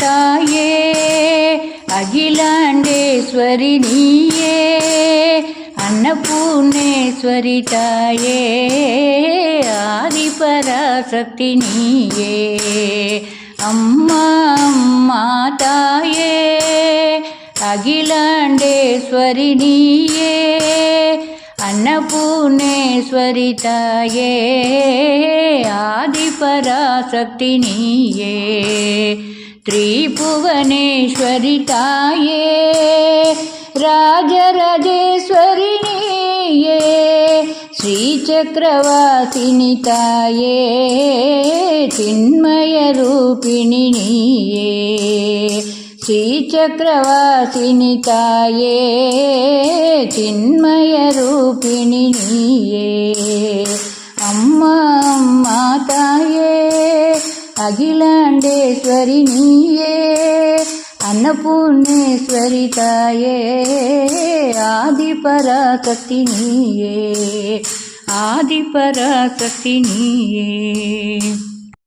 தாயே அகிலாண்டேஸ்வரி நீயே அன்னபூர்ணேஸ்வரி தாயே ஆதிபராசக்தி நீயே அம்மா அம்மா தாயே அகிலாண்டேஸ்வரி நீயே அன்னபூர்ணேஸ்வரி தாயே ஆதிபராசக்தி நீயே त्रिभुवनेश्वरी ताये राजराजेश्वरी नीये श्रीचक्रवासिनी ताये चिन्मयरूपिणी नीये श्रीचक्रवासिनी ताये चिन्मयरूपिणी नीये अम्मा अम्मा ताये अखिलांडेश्वरी नीये अन्नपूर्णेश्वरी ताये आदिपराशक्ति नीये आदिपराशक्ति नीये।